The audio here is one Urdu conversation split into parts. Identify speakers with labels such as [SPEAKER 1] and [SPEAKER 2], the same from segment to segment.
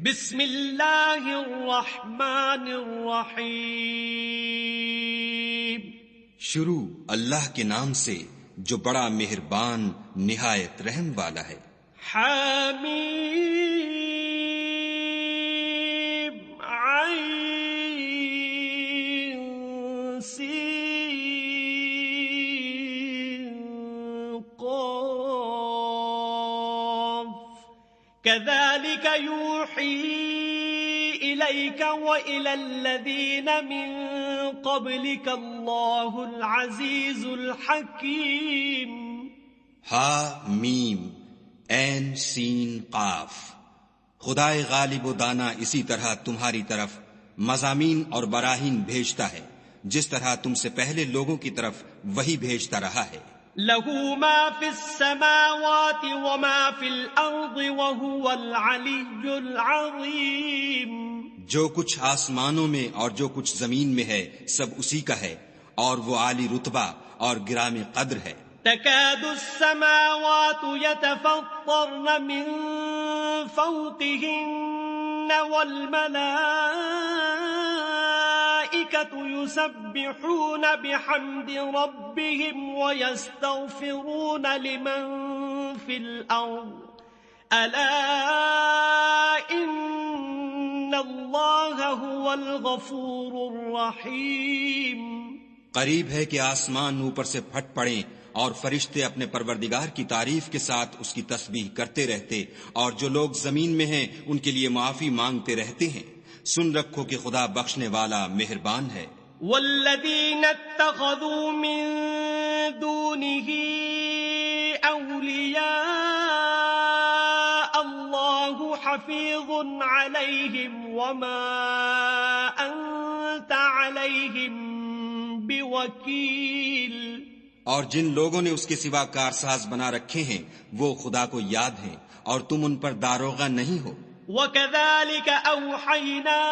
[SPEAKER 1] بسم اللہ الرحمن الرحیم.
[SPEAKER 2] شروع اللہ کے نام سے جو بڑا مہربان نہایت رحم والا ہے.
[SPEAKER 1] حمیم عین سین قاف كذلك يوحي إليك وإلى الذين من قبلك الله العزيز الحكيم.
[SPEAKER 2] ہا میم عین سین قاف. خدائے غالب و دانا اسی طرح تمہاری طرف مضامین اور براہین بھیجتا ہے جس طرح تم سے پہلے لوگوں کی طرف وہی بھیجتا رہا ہے.
[SPEAKER 1] له ما في السماوات وما في الأرض وهو العلي العظيم.
[SPEAKER 2] جو کچھ آسمانوں میں اور جو کچھ زمین میں ہے سب اسی کا ہے اور وہ عالی رتبہ اور گرامی قدر ہے.
[SPEAKER 1] تكاد السماوات يتفطرن من فوقهن والملائكة يسبحون بحمد ربهم ويستغفرون لمن في الأرض ألا إن الله هو الغفور الرحيم.
[SPEAKER 2] قریب ہے کہ آسمان اوپر سے پھٹ پڑیں اور فرشتے اپنے پروردگار کی تعریف کے ساتھ اس کی تسبیح کرتے رہتے اور جو لوگ زمین میں ہیں ان کے لیے معافی مانگتے رہتے ہیں. سن رکھو کہ خدا بخشنے والا مہربان ہے.
[SPEAKER 1] والذین اتخذوا من دونه اولیاء اللہ حفیظ علیہم وما انت علیہم بوکیل.
[SPEAKER 2] اور جن لوگوں نے اس کے سوا کارساز بنا رکھے ہیں وہ خدا کو یاد ہیں اور تم ان پر داروغہ نہیں ہو.
[SPEAKER 1] وَكَذَلِكَ أَوْحَيْنَا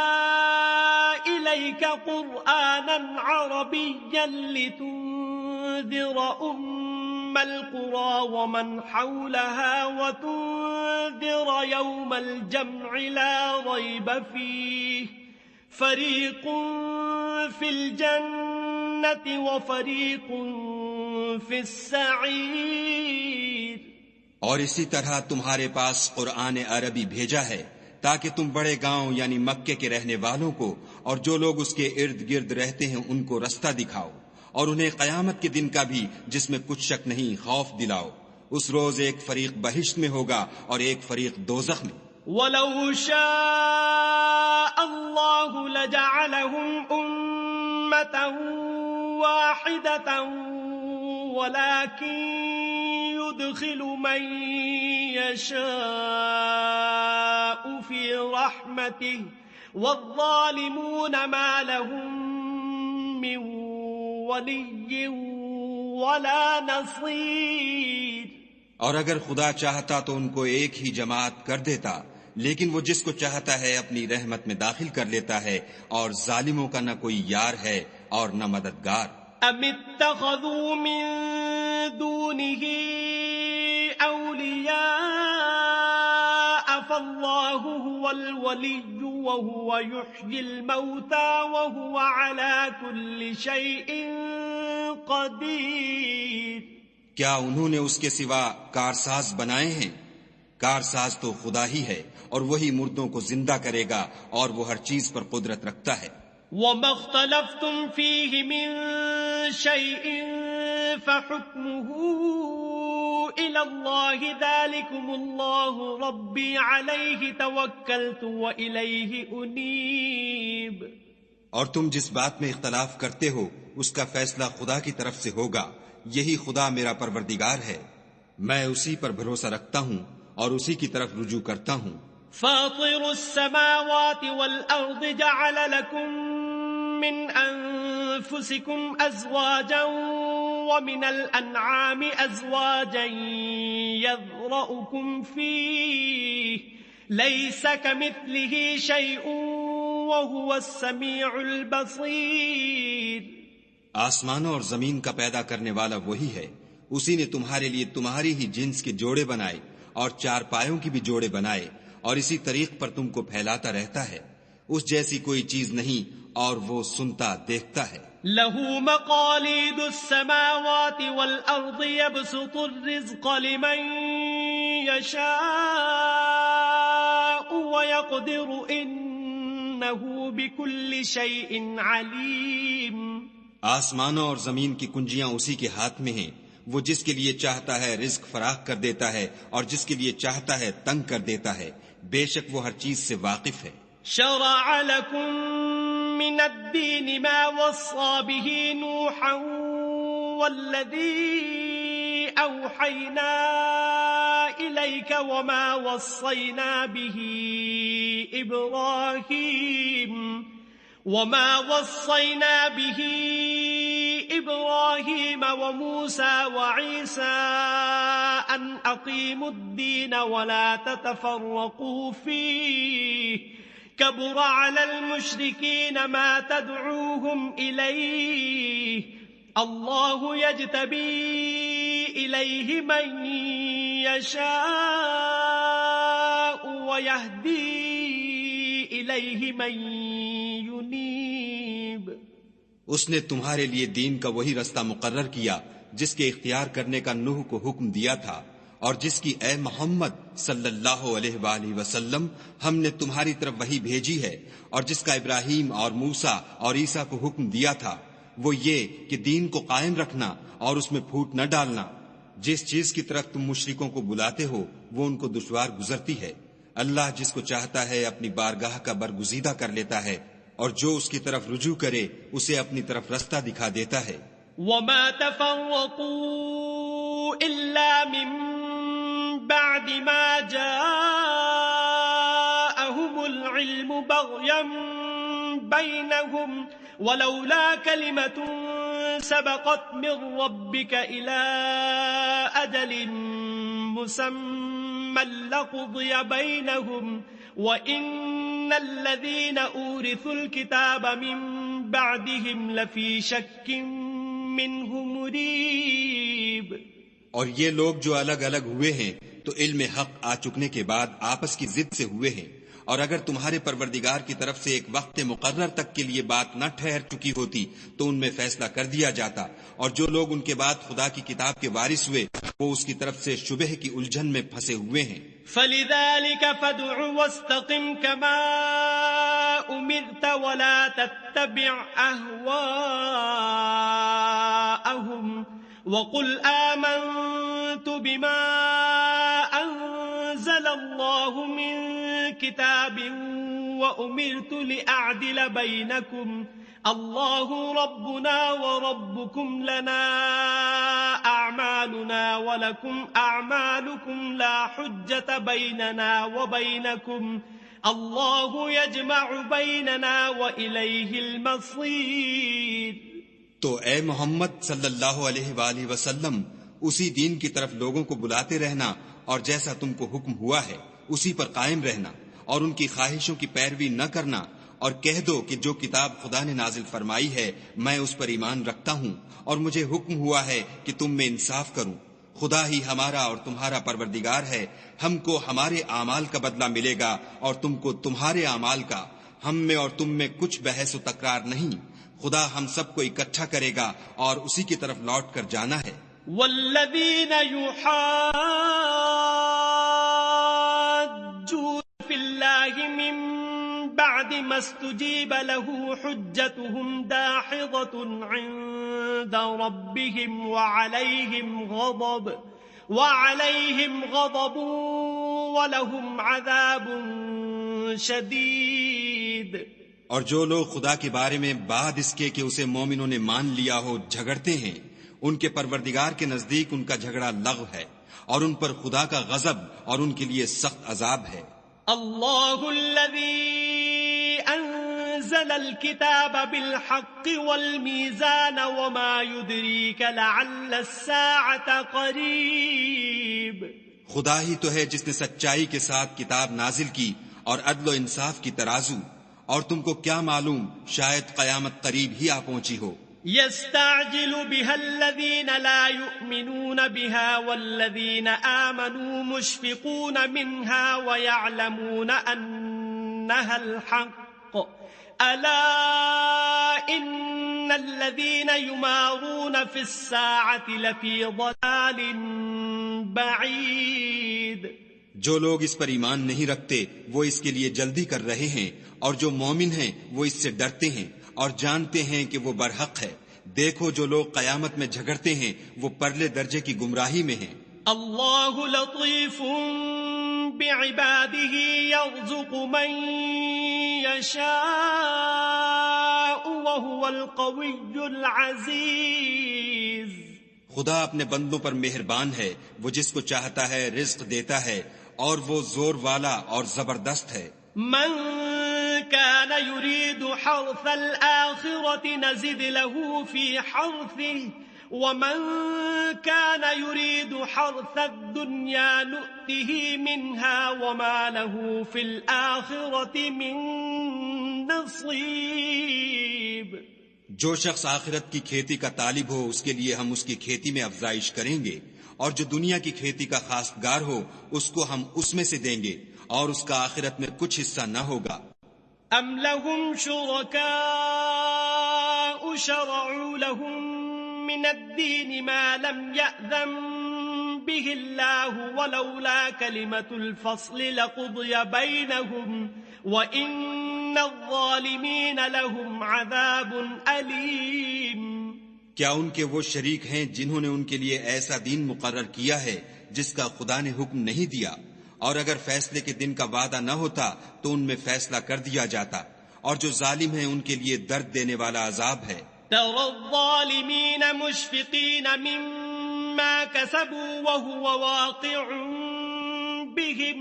[SPEAKER 1] إِلَيْكَ قُرْآنًا عَرَبِيًّا لِتُنذِرَ أُمَّ الْقُرَى وَمَنْ حَوْلَهَا وَتُنذِرَ يَوْمَ الْجَمْعِ لَا رَيْبَ فِيهِ فَرِيقٌ فِي الْجَنَّةِ وَفَرِيقٌ فِي السَّعِيرِ.
[SPEAKER 2] اور اسی طرح تمہارے پاس قرآن عربی بھیجا ہے تاکہ تم بڑے گاؤں یعنی مکے کے رہنے والوں کو اور جو لوگ اس کے ارد گرد رہتے ہیں ان کو رستہ دکھاؤ اور انہیں قیامت کے دن کا بھی جس میں کچھ شک نہیں خوف دلاؤ. اس روز ایک فریق بہشت میں ہوگا اور ایک فریق دوزخ میں.
[SPEAKER 1] وَلَوْ شَاءَ اللَّهُ لَجَعَلَهُمْ أُمَّةً وَاحِدَةً وَلَكِنْ يُدْخِلُ مَنْ يَشَاءُ فِي رَحْمَتِهِ وَالظَّالِمُونَ مَا لَهُمْ مِنْ وَلِيٍّ وَلَا نَصِيرٍ.
[SPEAKER 2] اور اگر خدا چاہتا تو ان کو ایک ہی جماعت کر دیتا لیکن وہ جس کو چاہتا ہے اپنی رحمت میں داخل کر لیتا ہے اور ظالموں کا نہ کوئی یار ہے اور نہ مددگار.
[SPEAKER 1] ام اتخذوا من دونه اولیاء فاللہ هو الولی وهو يحيي الموتى وهو على كل شيء قدیر.
[SPEAKER 2] کیا انہوں نے اس کے سوا کارساز بنائے ہیں؟ کارساز تو خدا ہی ہے اور وہی مردوں کو زندہ کرے گا اور وہ ہر چیز پر قدرت رکھتا ہے.
[SPEAKER 1] وَمَا اخْتَلَفْتُمْ فِيهِ مِن شَيْءٍ فَحُكْمُهُ إِلَى اللَّهِ ذَلِكُمُ اللَّهُ رَبِّي عَلَيْهِ تَوَكَّلْتُ وَإِلَيْهِ أُنِيبُ.
[SPEAKER 2] اور تم جس بات میں اختلاف کرتے ہو اس کا فیصلہ خدا کی طرف سے ہوگا. یہی خدا میرا پروردگار ہے، میں اسی پر بھروسہ رکھتا ہوں اور اسی کی طرف رجوع کرتا ہوں.
[SPEAKER 1] فاطر السماوات والأرض جعل لكم من أنفسكم أزواجا ومن الأنعام أزواجا يذرأكم فيه ليس كمثله شيء وهو السميع البصير.
[SPEAKER 2] آسمانوں اور زمین کا پیدا کرنے والا وہی ہے، اسی نے تمہارے لیے تمہاری ہی جنس کے جوڑے بنائے اور چار پایوں کی بھی جوڑے بنائے اور اسی طریق پر تم کو پھیلاتا رہتا ہے. اس جیسی کوئی چیز نہیں اور وہ سنتا دیکھتا ہے.
[SPEAKER 1] له مقاليد السماوات والأرض يبسط الرزق لمن يشاء ويقدر إنه بكل شيء عليم.
[SPEAKER 2] آسمانوں اور زمین کی کنجیاں اسی کے ہاتھ میں ہیں. وہ جس کے لیے چاہتا ہے رزق فراخ کر دیتا ہے اور جس کے لیے چاہتا ہے تنگ کر دیتا ہے. بے شک وہ ہر چیز سے واقف ہے.
[SPEAKER 1] شرع لكم من الدين ما وصى به نوحا والذي أوحينا إليك وما وصينا به إبراهيم وموسى وعيسى أن أقيموا الدين ولا تتفرقوا فيه كبر على المشركين ما تدعوهم إليه الله يجتبي إليه من يشاء ويهدي إليه من ينيب.
[SPEAKER 2] اس نے تمہارے لیے دین کا وہی رستہ مقرر کیا جس کے اختیار کرنے کا نوح کو حکم دیا تھا اور جس کی اے محمد صلی اللہ علیہ وآلہ وسلم ہم نے تمہاری طرف وحی بھیجی ہے، اور جس کا ابراہیم اور موسیٰ اور عیسیٰ کو حکم دیا تھا، وہ یہ کہ دین کو قائم رکھنا اور اس میں پھوٹ نہ ڈالنا. جس چیز کی طرف تم مشرکوں کو بلاتے ہو وہ ان کو دشوار گزرتی ہے. اللہ جس کو چاہتا ہے اپنی بارگاہ کا برگزیدہ کر لیتا ہے، اور جو اس کی طرف رجوع کرے اسے اپنی طرف رستہ دکھا دیتا ہے.
[SPEAKER 1] وما تفرقوا إلا من بعد ما جاءهم العلم بغيا بينهم ولولا كلمة سبقت من ربك إلى أجل مسمى لقضي بينهم وَإِنَّ الَّذِينَ أُورِثُوا الْكِتَابَ مِن بَعْدِهِمْ لَفِي شَكٍّ مِّنْهُ مُرِيبٍ.
[SPEAKER 2] اور یہ لوگ جو الگ الگ ہوئے ہیں تو علم حق آ چکنے کے بعد آپس کی ضد سے ہوئے ہیں، اور اگر تمہارے پروردگار کی طرف سے ایک وقت مقرر تک کے لیے بات نہ ٹھہر چکی ہوتی تو ان میں فیصلہ کر دیا جاتا، اور جو لوگ ان کے بعد خدا کی کتاب کے وارث ہوئے وہ اس کی طرف سے شبہ کی الجھن میں پھنسے ہوئے ہیں.
[SPEAKER 1] فَلِذَلِكَ فَادْعُ وَاسْتَقِمْ كَمَا أُمِرْتَ وَلَا تَتَّبِعْ أَهْوَاءَهُمْ وَقُلْ آمَنْتُ بِمَا أَنزَلَ اللَّهُ مِنْ كِتَابٍ وَأُمِرْتُ لِأَعْدِلَ بَيْنَكُمْ اللَّهُ رَبُّنَا وَرَبُّكُمْ لَنَا أَعْمَالُنَا وَلَكُمْ أَعْمَالُكُمْ لَا حُجَّةَ بَيْنَنَا وَبَيْنَكُمْ اللَّهُ يَجْمَعُ بَيْنَنَا وَإِلَيْهِ الْمَصِيرُ.
[SPEAKER 2] تو اے محمد صلی اللہ علیہ وآلہ وسلم اسی دین کی طرف لوگوں کو بلاتے رہنا، اور جیسا تم کو حکم ہوا ہے اسی پر قائم رہنا، اور ان کی خواہشوں کی پیروی نہ کرنا، اور کہہ دو کہ جو کتاب خدا نے نازل فرمائی ہے میں اس پر ایمان رکھتا ہوں، اور مجھے حکم ہوا ہے کہ تم میں انصاف کروں. خدا ہی ہمارا اور تمہارا پروردگار ہے، ہم کو ہمارے اعمال کا بدلہ ملے گا اور تم کو تمہارے اعمال کا. ہم میں اور تم میں کچھ بحث و تکرار نہیں. خدا ہم سب کو اکٹھا کرے گا اور اسی کی طرف لوٹ کر جانا ہے.
[SPEAKER 1] والذین یحاجون فی اللہ من بعد ما استجیب له حجتهم داحضة عند ربهم وعليهم غضب ولهم عذاب شدید.
[SPEAKER 2] اور جو لوگ خدا کے بارے میں بعد اس کے کہ اسے مومنوں نے مان لیا ہو جھگڑتے ہیں، ان کے پروردگار کے نزدیک ان کا جھگڑا لغو ہے، اور ان پر خدا کا غضب اور ان کے لیے سخت عذاب ہے.
[SPEAKER 1] اللہ الذی انزل الكتاب بالحق والمیزان وما يدریک لعل الساعة قریب.
[SPEAKER 2] خدا ہی تو ہے جس نے سچائی کے ساتھ کتاب نازل کی اور عدل و انصاف کی ترازو، اور تم کو کیا معلوم شاید قیامت قریب ہی آ پہنچی ہو.
[SPEAKER 1] يستعجل بها الذين لا يؤمنون بها والذين آمنوا مشفقون منها ويعلمون أنها الحق ألا إن الذين يمارون في الساعة لفي ضلال بعيد.
[SPEAKER 2] جو لوگ اس پر ایمان نہیں رکھتے وہ اس کے لیے جلدی کر رہے ہیں، اور جو مومن ہیں وہ اس سے ڈرتے ہیں اور جانتے ہیں کہ وہ برحق ہے. دیکھو جو لوگ قیامت میں جھگڑتے ہیں وہ پرلے درجے کی گمراہی میں ہیں.
[SPEAKER 1] اللہ لطیف بعباده يرزق من يشاء وهو القوي العزيز.
[SPEAKER 2] خدا اپنے بندوں پر مہربان ہے، وہ جس کو چاہتا ہے رزق دیتا ہے، اور وہ زور والا اور زبردست ہے.
[SPEAKER 1] من كان يريد حرث الآخرة نزد له في حرثه ومن كان يريد حرث الدنيا نؤته منها وما له في الآخرة من نصيب.
[SPEAKER 2] جو شخص آخرت کی کھیتی کا طالب ہو اس کے لیے ہم اس کی کھیتی میں افزائش کریں گے، اور جو دنیا کی کھیتی کا خواستگار ہو اس کو ہم اس میں سے دیں گے، اور اس کا آخرت میں کچھ حصہ نہ ہوگا.
[SPEAKER 1] ام لهم شركاء شرعوا لهم من الدين ما لم يأذن به الله ولولا كلمة الفصل لقضي بينهم وإن الظالمين لهم عذاب أليم.
[SPEAKER 2] کیا ان کے وہ شریک ہیں جنہوں نے ان کے لیے ایسا دین مقرر کیا ہے جس کا خدا نے حکم نہیں دیا، اور اگر فیصلے کے دن کا وعدہ نہ ہوتا تو ان میں فیصلہ کر دیا جاتا، اور جو ظالم ہیں ان کے لیے درد دینے والا عذاب ہے.
[SPEAKER 1] ترى الظالمين مشفقين مما كسبوا وهو واقع بهم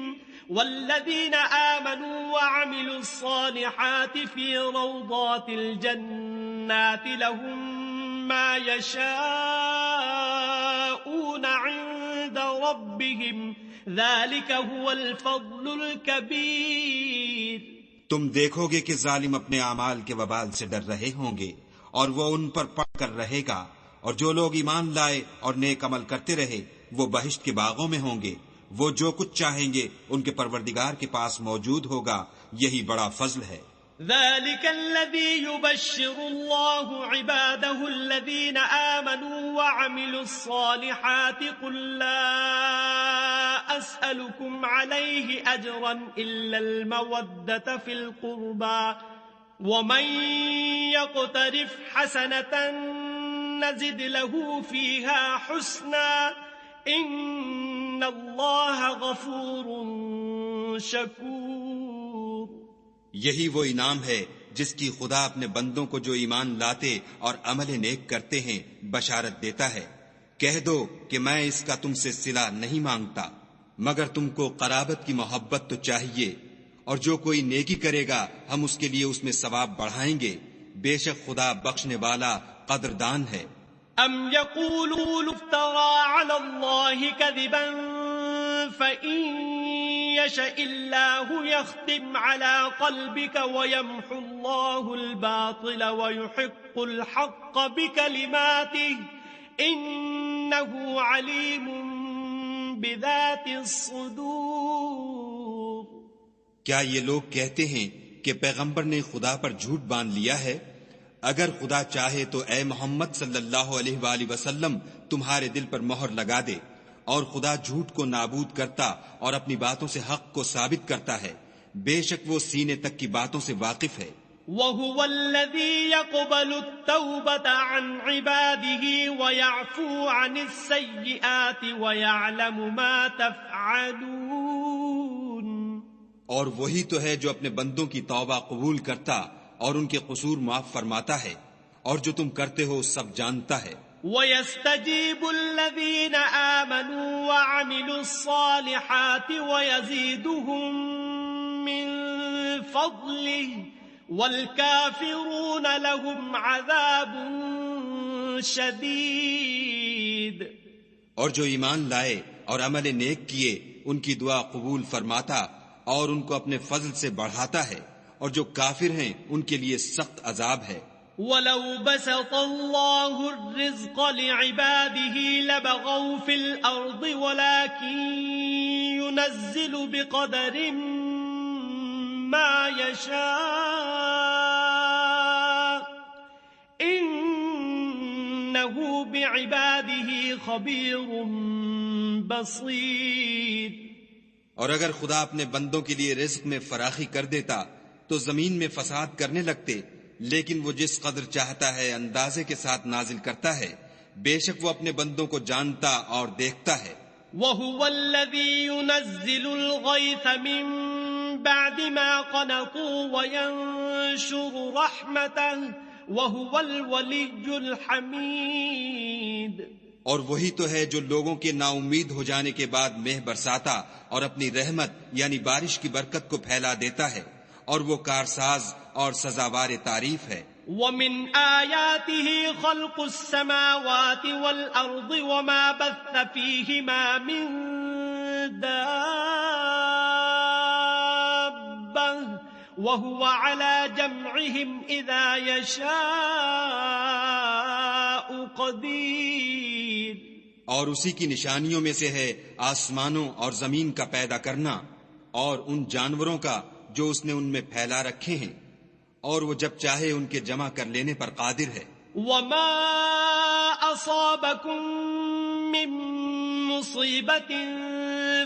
[SPEAKER 1] والذين آمنوا وعملوا الصالحات في روضات الجنات لهم ما يشاءون عند ربهم ذلك هو الفضل الكبير.
[SPEAKER 2] تم دیکھو گے کہ ظالم اپنے اعمال کے وبال سے ڈر رہے ہوں گے، اور وہ ان پر پڑ کر رہے گا، اور جو لوگ ایمان لائے اور نیک عمل کرتے رہے وہ بہشت کے باغوں میں ہوں گے. وہ جو کچھ چاہیں گے ان کے پروردگار کے پاس موجود ہوگا، یہی بڑا فضل ہے.
[SPEAKER 1] ذلك الذي يبشر الله عباده الذين آمنوا وعملوا الصالحات قل لا أسألكم عليه أجرا إلا المودة في القربى ومن يقترف حسنة نزد له فيها حسنا إن الله غفور شكور.
[SPEAKER 2] یہی وہ انعام ہے جس کی خدا اپنے بندوں کو جو ایمان لاتے اور عمل نیک کرتے ہیں بشارت دیتا ہے. کہہ دو کہ میں اس کا تم سے صلہ نہیں مانگتا، مگر تم کو قرابت کی محبت تو چاہیے، اور جو کوئی نیکی کرے گا ہم اس کے لیے اس میں ثواب بڑھائیں گے. بے شک خدا بخشنے والا قدردان ہے.
[SPEAKER 1] ام یقولون افترى على الله كذبا فإن يشاء الله يختم على قلبك ويمحو الله الباطل ويحق الحق بكلماته إنه عليم بذات الصدور.
[SPEAKER 2] کیا یہ لوگ کہتے ہیں کہ پیغمبر نے خدا پر جھوٹ باندھ لیا ہے؟ اگر خدا چاہے تو اے محمد صلی اللہ علیہ وآلہ وسلم تمہارے دل پر مہر لگا دے، اور خدا جھوٹ کو نابود کرتا اور اپنی باتوں سے حق کو ثابت کرتا ہے. بے شک وہ سینے تک کی باتوں سے واقف ہے.
[SPEAKER 1] وَهُوَ الَّذِي يَقْبَلُ التَّوْبَةَ عَنْ عِبَادِهِ وَيَعْفُو عَنِ السَّيِّئَاتِ وَيَعْلَمُ مَا تَفْعَلُونَ.
[SPEAKER 2] اور وہی تو ہے جو اپنے بندوں کی توبہ قبول کرتا اور ان کے قصور معاف فرماتا ہے، اور جو تم کرتے ہو سب جانتا ہے.
[SPEAKER 1] وَيَسْتَجِيبُ الَّذِينَ آمَنُوا وَعَمِلُوا الصَّالِحَاتِ وَيَزِيدُهُم مِّن فَضْلِهِ وَالْكَافِرُونَ لَهُمْ عَذَابٌ شَدِيدٌ.
[SPEAKER 2] اور جو ایمان لائے اور عمل نیک کیے ان کی دعا قبول فرماتا اور ان کو اپنے فضل سے بڑھاتا ہے، اور جو کافر ہیں ان کے لیے سخت عذاب ہے.
[SPEAKER 1] وَلَوْ بَسَطَ اللَّهُ الرِّزْقَ لِعِبَادِهِ لَبَغَوْا فِي الْأَرْضِ وَلَكِنْ يُنَزِّلُ بِقَدَرٍ مَا يَشَاءُ إِنَّهُ بِعِبَادِهِ خَبِيرٌ بَصِيرٌ۔
[SPEAKER 2] اور اگر خدا اپنے بندوں کے لیے رزق میں فراخی کر دیتا تو زمین میں فساد کرنے لگتے، لیکن وہ جس قدر چاہتا ہے اندازے کے ساتھ نازل کرتا ہے، بے شک وہ اپنے بندوں کو جانتا اور دیکھتا ہے۔
[SPEAKER 1] وَهُوَ الَّذِي يُنَزِّلُ الْغَيْثَ مِن بَعْدِ مَا قَنَطُوا وَيَنشُرُ رَحْمَتَهُ وَهُوَ الْوَلِيُّ الْحَمِيدُ۔
[SPEAKER 2] اور وہی تو ہے جو لوگوں کے نا امید ہو جانے کے بعد مہ برساتا اور اپنی رحمت یعنی بارش کی برکت کو پھیلا دیتا ہے، اور وہ کارساز اور سزاوار تعریف ہے۔
[SPEAKER 1] وَمِنْ آيَاتِهِ خَلْقُ السَّمَاوَاتِ وَالْأَرْضِ وَمَا بَثَّ فِيهِمَا مِن دَابَّةٍ وَهُوَ عَلَى جَمْعِهِمْ إِذَا يَشَاءُ قَدِيرٌ۔
[SPEAKER 2] اور اسی کی نشانیوں میں سے ہے آسمانوں اور زمین کا پیدا کرنا اور ان جانوروں کا جو اس نے ان میں پھیلا رکھے ہیں، اور وہ جب چاہے ان کے جمع کر لینے پر قادر ہے۔
[SPEAKER 1] وَمَا أَصَابَكُم مِّن مُّصِيبَةٍ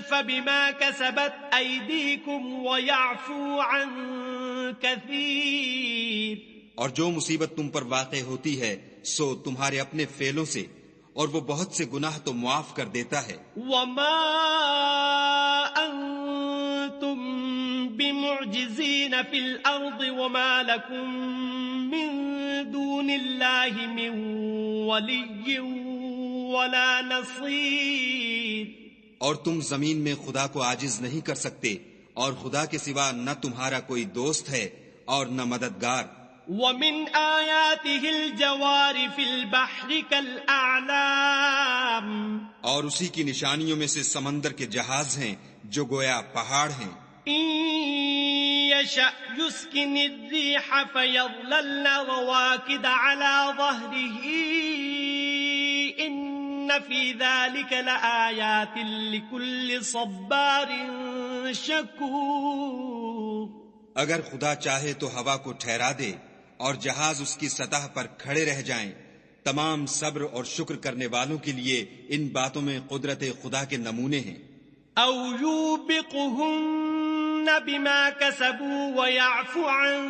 [SPEAKER 1] فَبِمَا كَسَبَتْ أَيْدِيكُمْ وَيَعْفُو عَن كَثِيرٍ۔
[SPEAKER 2] اور جو مصیبت تم پر واقع ہوتی ہے سو تمہارے اپنے فعلوں سے، اور وہ بہت سے گناہ تو معاف کر دیتا ہے۔
[SPEAKER 1] وَمَا أَنتُم بِمُعْجِزِينَ فِي الْأَرْضِ وَمَا لَكُم مِّن دُونِ اللَّهِ مِن وَلِيٍّ وَلَا نَصِيرٍ۔
[SPEAKER 2] اور تم زمین میں خدا کو عاجز نہیں کر سکتے، اور خدا کے سوا نہ تمہارا کوئی دوست ہے اور نہ مددگار۔
[SPEAKER 1] وَمِنْ آيَاتِهِ الْجَوَارِ فِي الْبَحْرِ كَالْأَعْلَامِ۔
[SPEAKER 2] اور اسی کی نشانیوں میں سے سمندر کے جہاز ہیں جو گویا پہاڑ ہیں۔
[SPEAKER 1] إِن يَشَأْ يُسْكِنِ الرِّيحَ فَيَظْلَلْنَ رَوَاكِدَ عَلَى ظَهْرِهِ إِنَّ فِي ذَلِكَ لَآيَاتٍ لِكُلِّ صَبَّارٍ شَكُورٍ۔
[SPEAKER 2] اگر خدا چاہے تو ہوا کو ٹھہرا دے اور جہاز اس کی سطح پر کھڑے رہ جائیں، تمام صبر اور شکر کرنے والوں کے لیے ان باتوں میں قدرت خدا کے نمونے ہیں۔
[SPEAKER 1] أَوْ يُوبِقْهُنَّ بِمَا كَسَبُوا وَيَعْفُ عَن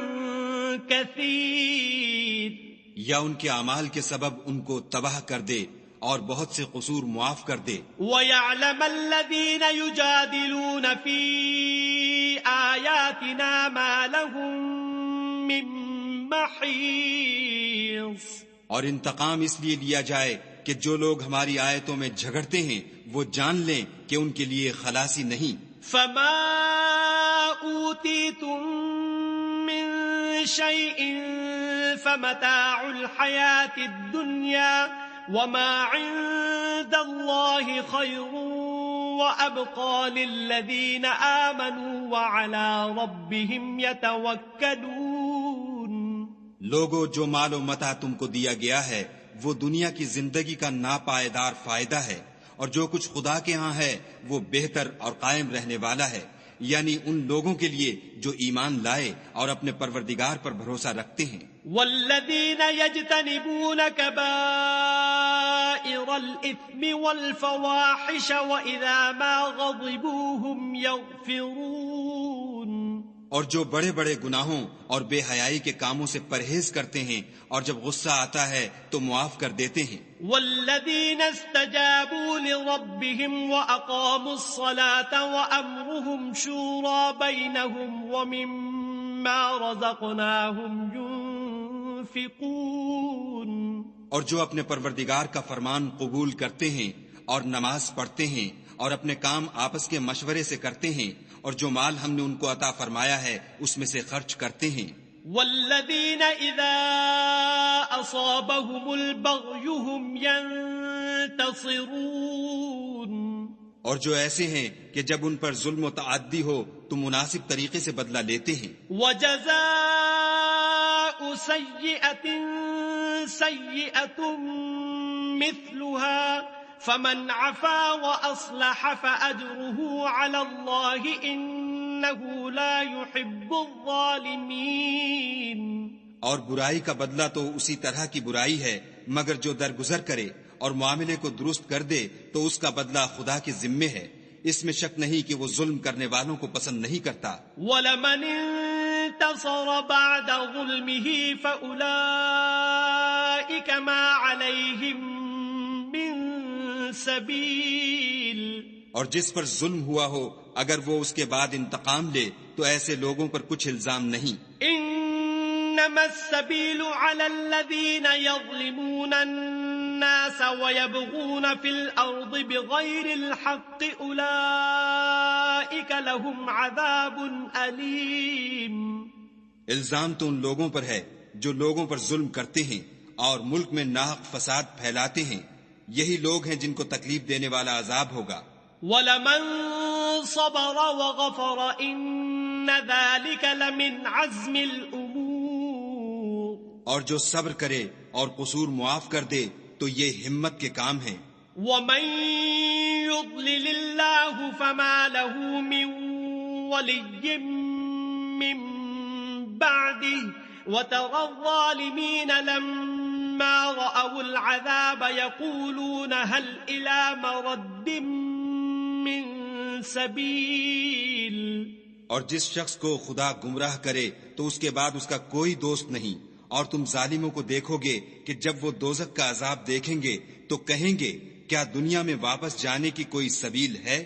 [SPEAKER 1] كَثِيرٍ۔
[SPEAKER 2] یا ان کے اعمال کے سبب ان کو تباہ کر دے اور بہت سے قصور معاف کر دے۔
[SPEAKER 1] وَيَعْلَمَ الَّذِينَ يُجَادِلُونَ فِي آيَاتِنَا مَا لَهُم مِّن مَّحِيصٍ۔
[SPEAKER 2] اور انتقام اس لیے لیا جائے کہ جو لوگ ہماری آیتوں میں جھگڑتے ہیں وہ جان لیں کہ ان کے لیے خلاصی نہیں۔
[SPEAKER 1] فَمَا أُوتِيتُم مِّن شَيْءٍ فَمَتَاعُ الْحَيَاةِ الدُّنْيَا وَمَا عِندَ اللَّهِ خَيْرٌ وَأَبْقَىٰ لِلَّذِينَ آمَنُوا وَعَلَىٰ رَبِّهِمْ يَتَوَكَّلُونَ۔
[SPEAKER 2] لوگو، جو مال و متاع تم کو دیا گیا ہے وہ دنیا کی زندگی کا ناپائیدار فائدہ ہے، اور جو کچھ خدا کے ہاں ہے وہ بہتر اور قائم رہنے والا ہے، یعنی ان لوگوں کے لیے جو ایمان لائے اور اپنے پروردگار پر بھروسہ رکھتے ہیں۔
[SPEAKER 1] والذین یجتنبون کبائر الإثم والفواحش وإذا ما غضبوا هم یغفرون۔
[SPEAKER 2] اور جو بڑے بڑے گناہوں اور بے حیائی کے کاموں سے پرہیز کرتے ہیں اور جب غصہ آتا ہے تو معاف کر دیتے ہیں۔
[SPEAKER 1] والذین استجابوا لربهم وأقاموا الصلاة وأمرهم شورى بينهم ومما رزقناهم ينفقون۔
[SPEAKER 2] اور جو اپنے پروردگار کا فرمان قبول کرتے ہیں اور نماز پڑھتے ہیں اور اپنے کام آپس کے مشورے سے کرتے ہیں، اور جو مال ہم نے ان کو عطا فرمایا ہے اس میں سے خرچ کرتے ہیں۔
[SPEAKER 1] والذین اذا اصابهم البغی هم ينتصرون۔
[SPEAKER 2] اور جو ایسے ہیں کہ جب ان پر ظلم و تعدی ہو تو مناسب طریقے سے بدلہ لیتے ہیں۔
[SPEAKER 1] وجزاؤ جزاء سيئة سيئة مثلها فمن عفا وأصلح فأجره على الله إنه لا يحب الظالمين.
[SPEAKER 2] اور برائی کا بدلہ تو اسی طرح کی برائی ہے، مگر جو درگزر کرے اور معاملے کو درست کر دے تو اس کا بدلہ خدا کے ذمے ہے. اس میں شک نہیں کہ وہ ظلم کرنے والوں کو پسند نہیں کرتا.
[SPEAKER 1] وَلَمَنِ انتصر بعد ظلمه فأولئك ما عليهم من سبيل.
[SPEAKER 2] اور جس پر ظلم ہوا ہو اگر وہ اس کے بعد انتقام لے تو ایسے لوگوں پر کچھ الزام نہیں.
[SPEAKER 1] انما السبيل على الذين يظلمون الناس ويبغون في الارض بغير الحق اولئك لهم عذاب اليم.
[SPEAKER 2] الزام تو ان لوگوں پر ہے جو لوگوں پر ظلم کرتے ہیں اور ملک میں ناحق فساد پھیلاتے ہیں، یہی لوگ ہیں جن کو تکلیف دینے والا عذاب ہوگا.
[SPEAKER 1] وَلَمَن صَبَرَ وَغَفَرَ إِنَّ ذَلِكَ لَمِنْ عَزْمِ الْأُمُورِ.
[SPEAKER 2] اور جو صبر کرے اور قصور معاف کر دے تو یہ ہمت کے کام ہیں.
[SPEAKER 1] وَمَن يُضْلِلِ اللَّهُ فَمَا لَهُ مِن وَلِيٍّ مِّن بَعْدِهِ وَتَرَى الظَّالِمِينَ لَمَّا رَأَوُا الْعَذَابَ يَقُولُونَ هَلْ إِلَى مَرَدٍّ مِّن سَبِيلٍ.
[SPEAKER 2] اور جس شخص کو خدا گمراہ کرے تو اس کے بعد اس کا کوئی دوست نہیں. اور تم ظالموں کو دیکھو گے کہ جب وہ دوزخ کا عذاب دیکھیں گے تو کہیں گے کیا دنیا میں واپس جانے کی کوئی سبیل ہے؟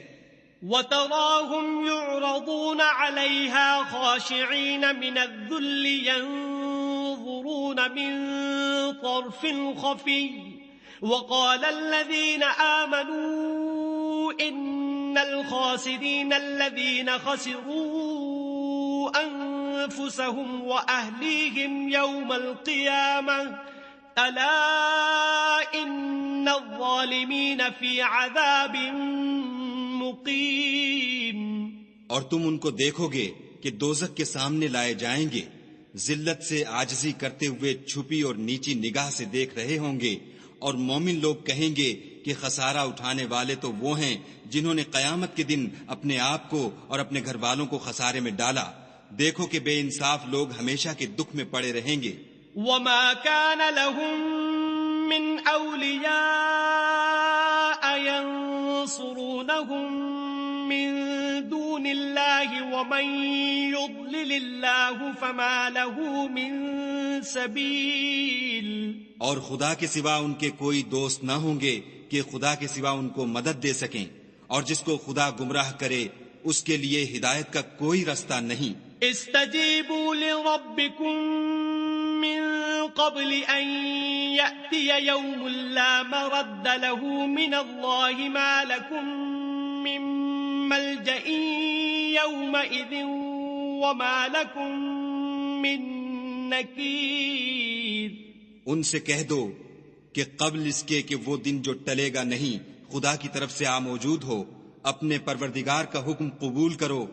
[SPEAKER 1] وَتَرَاهُمْ يُعْرَضُونَ عَلَيْهَا خَاشِعِينَ مِنَ الذُّلِّ يَنظُرُونَ مِن طَرْفٍ خَفِيٍّ وَقَالَ الَّذِينَ آمَنُوا إِنَّ الْخَاسِرِينَ الَّذِينَ خَسِرُوا أَنفُسَهُمْ وَأَهْلِيهِمْ يَوْمَ الْقِيَامَةِ أَلَا إِنَّ الظَّالِمِينَ فِي عَذَابٍ مُقِيمٍ.
[SPEAKER 2] اور تم ان کو دیکھو گے کہ دوزخ کے سامنے لائے جائیں گے، ذلت سے عاجزی کرتے ہوئے چھپی اور نیچی نگاہ سے دیکھ رہے ہوں گے، اور مومن لوگ کہیں گے کہ خسارہ اٹھانے والے تو وہ ہیں جنہوں نے قیامت کے دن اپنے آپ کو اور اپنے گھر والوں کو خسارے میں ڈالا. دیکھو کہ بے انصاف لوگ ہمیشہ کے دکھ میں پڑے رہیں گے.
[SPEAKER 1] وَمَا كَانَ لَهُم مِّنْ أَوْلِيَاءَ يَنصُرُونَهُم مِّن دُونِ اللَّهِ وَمَن يُضْلِلِ اللَّهُ فَمَا لَهُ مِن سَبِيلٍ.
[SPEAKER 2] اور خدا کے سوا ان کے کوئی دوست نہ ہوں گے کہ خدا کے سوا ان کو مدد دے سکیں، اور جس کو خدا گمراہ کرے اس کے لیے ہدایت کا کوئی رستہ نہیں.
[SPEAKER 1] استجیبوا لربکم من قبل ان یأتی یوم لا مرد له من اللہ ما لکم من ملجأ یومئذ وما لکم من نکیر.
[SPEAKER 2] ان سے کہہ دو کہ قبل اس کے کہ وہ دن جو ٹلے گا نہیں خدا کی طرف سے موجود ہو، اپنے پروردگار کا حکم قبول کرو.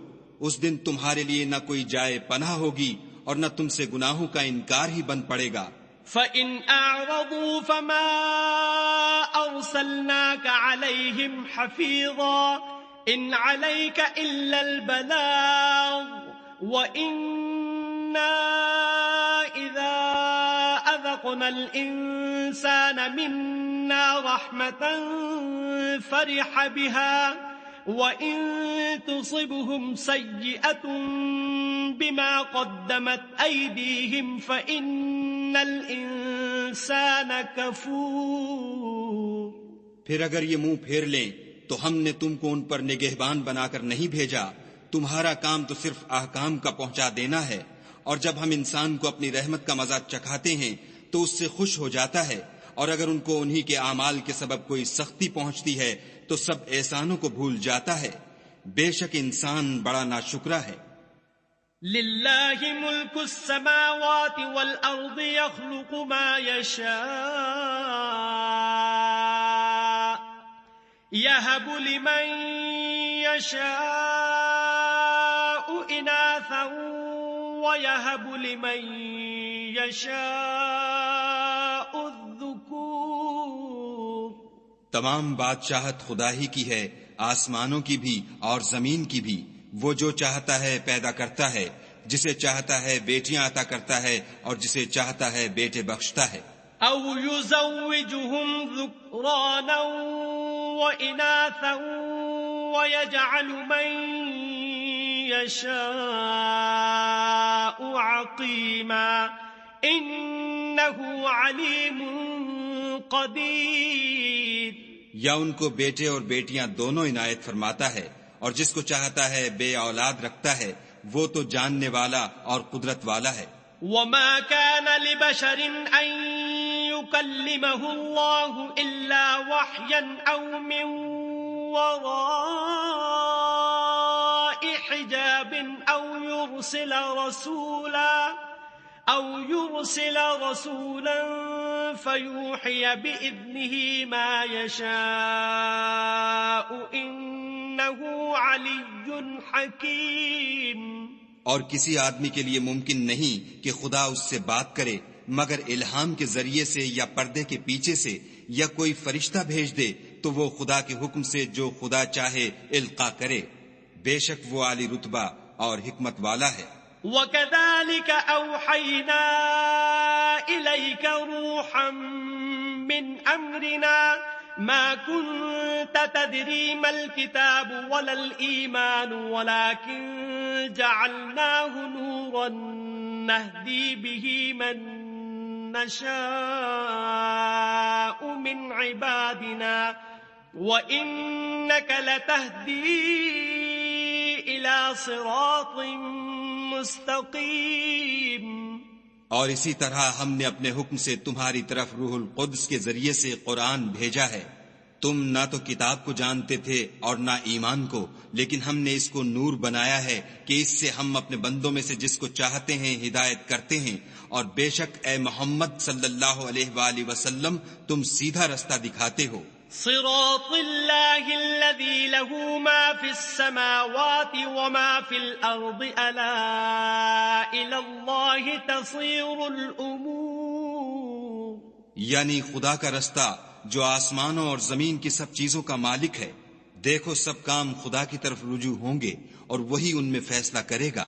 [SPEAKER 2] اس دن تمہارے لیے نہ کوئی جائے پناہ ہوگی اور نہ تم سے گناہوں کا انکار ہی بن پڑے گا.
[SPEAKER 1] فَإِنْ أَعْرَضُوا فَمَا أَرْسَلْنَاكَ عَلَيْهِمْ حَفِيظًا إِنْ عَلَيْكَ إِلَّا الْبَلَاغُ وَإِنَّا إِذَا أَذَقْنَا الْإِنسَانَ مِنَّا رَحْمَةً فَرِحَ بِهَا وَإِن تُصِبْهُمْ سَيِّئَةٌ بِمَا قَدَّمَتْ أَيْدِيهِمْ فَإِنَّ الْإِنسَانَ كَفُورٌ.
[SPEAKER 2] پھر اگر یہ منہ پھیر لیں تو ہم نے تم کو ان پر نگہبان بنا کر نہیں بھیجا، تمہارا کام تو صرف احکام کا پہنچا دینا ہے، اور جب ہم انسان کو اپنی رحمت کا مزہ چکھاتے ہیں تو اس سے خوش ہو جاتا ہے، اور اگر ان کو انہی کے اعمال کے سبب کوئی سختی پہنچتی ہے تو سب احسانوں کو بھول جاتا ہے. بے شک انسان بڑا ناشکرا ہے.
[SPEAKER 1] لِلَّهِ مُلْكُ السَّمَاوَاتِ وَالْأَرْضِ يَخْلُقُ مَا يَشَاءُ يَهَبُ لِمَن يَشَاءُ إِنَاثًا وَيَهَبُ لِمَن يَشَاءُ الذُّكُورَ.
[SPEAKER 2] تمام بادشاہت خدا ہی کی ہے، آسمانوں کی بھی اور زمین کی بھی. وہ جو چاہتا ہے پیدا کرتا ہے، جسے چاہتا ہے بیٹیاں عطا کرتا ہے اور جسے چاہتا ہے بیٹے بخشتا ہے.
[SPEAKER 1] أَوْ يُزَوِّجُهُمْ ذُكْرَانًا وَإِنَاثًا وَيَجْعَلُ مَن يَشَاءُ عَقِيمًا إِنَّهُ عَلِيمٌ قَدِيرٌ.
[SPEAKER 2] یا ان کو بیٹے اور بیٹیاں دونوں عنایت فرماتا ہے، اور جس کو چاہتا ہے بے اولاد رکھتا ہے، وہ تو جاننے والا اور قدرت والا ہے.
[SPEAKER 1] وَمَا كَانَ لِبَشَرٍ أَن يُكَلِّمَهُ اللَّهُ إِلَّا وَحْيًا أَوْ مِن وَرَاءِ حِجَابٍ أَوْ يُرْسِلَ رَسُولًا فَيُوحِيَ بِإِذْنِهِ مَا يَشَاءُ إِنَّهُ عَلِيٌّ حَكِيمٌ.
[SPEAKER 2] اور کسی آدمی کے لیے ممکن نہیں کہ خدا اس سے بات کرے مگر الہام کے ذریعے سے یا پردے کے پیچھے سے یا کوئی فرشتہ بھیج دے تو وہ خدا کے حکم سے جو خدا چاہے القا کرے. بے شک وہ عالی رتبہ اور حکمت والا ہے.
[SPEAKER 1] وَكَذَلِكَ أَوْحَيْنَا إِلَيْكَ رُوحًا مِّنْ أَمْرِنَا مَا كُنْتَ تَدْرِي مَا الْكِتَابُ وَلَا الْإِيمَانُ وَلَكِنْ جَعَلْنَاهُ نُورًا نَهْدِي بِهِ مَن نَّشَاءُ مِنْ عِبَادِنَا وَإِنَّكَ لَتَهْدِي إِلَى صِرَاطٍ مستقیم.
[SPEAKER 2] اور اسی طرح ہم نے اپنے حکم سے تمہاری طرف روح القدس کے ذریعے سے قرآن بھیجا ہے. تم نہ تو کتاب کو جانتے تھے اور نہ ایمان کو، لیکن ہم نے اس کو نور بنایا ہے کہ اس سے ہم اپنے بندوں میں سے جس کو چاہتے ہیں ہدایت کرتے ہیں. اور بے شک اے محمد صلی اللہ علیہ وآلہ وسلم تم سیدھا رستہ دکھاتے ہو.
[SPEAKER 1] صراط اللہ الذی له ما فی السماوات وما فی الارض الا الى اللہ تصیر الامور.
[SPEAKER 2] یعنی خدا کا رستہ جو آسمانوں اور زمین کی سب چیزوں کا مالک ہے. دیکھو سب کام خدا کی طرف رجوع ہوں گے اور وہی ان میں فیصلہ کرے گا.